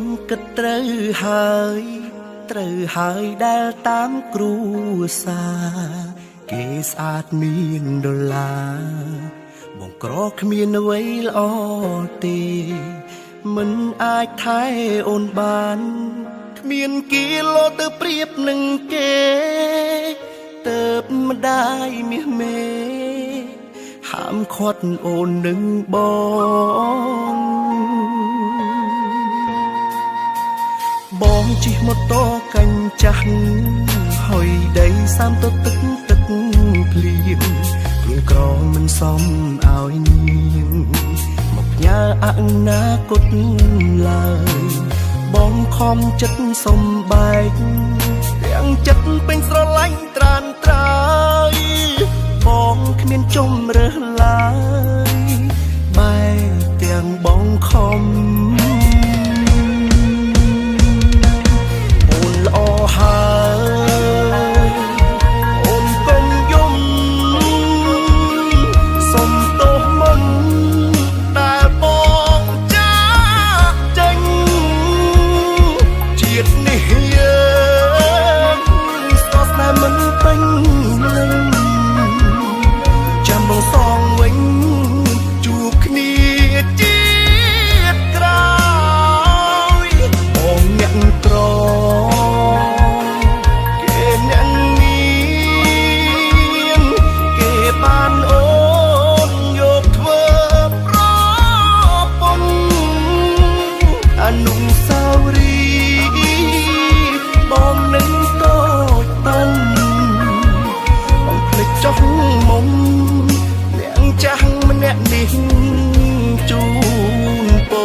នគិតត្រូវហើយដែលតាមគ្រួសារគេស្អាតមានដុល្លារបងក្រគ្មានអ្វីល្អទេមិនអាចថែអូនបានគ្មានគីឡូទៅប្រៀបនឹងគេទៅម្ដាយមាសមេហាមឃាត់អូននឹងបងជិះម៉ូតូកាញ់ចាស់ហុយដីសាំទៅទឹកភ្លៀងខ្លួនក្រមិនសមឲ្យនាងមកញ៉ាអនាគតឡើយបងខំចិត្តសំបែកទាំងចិត្តពេញស្រឡាញ់ត្រានត្រើយបងគ្មានជំរើសឡើយបែកទាំងបងខំអូនល្អហើយអូនកុំយំសុំទោសមុនដែលបងចាកចេញជាតិនេះយើងស្ទើរស្នេហ៍មិនពេញលេញចាំបងសងវិញជួបគ្នាជាតិក្រោយបងអ្នកក្រគេអ្នកមានគេបានអូនយកធ្វើប្រពន្ធអនុស្សាវរីយ៍បងនឹងតូចតាន់បងភ្លេចចុះមុំអ្នកចាស់ម្នាក់នេះជូនពរ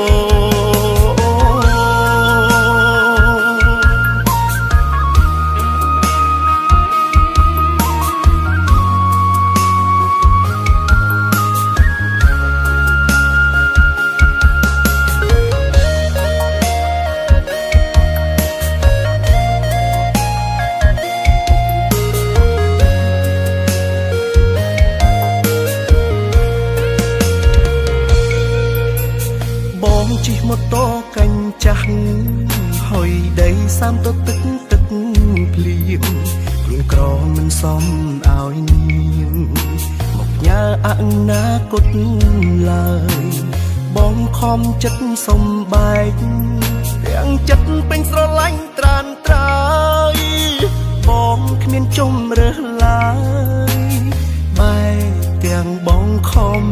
បងជិះម៉ូតូកាញ់ចាស់ហុយដីសាំទៅទឹកភ្លៀងខ្លួនក្រមិនសមឲ្យនាងមកញ៉ាអនាគតឡើយបងខំចិត្តសំបែកទាំងចិត្តពេញស្រឡាញ់ត្រានត្រើយបងគ្មានជំរើសឡើយបែកទាំងបងខំ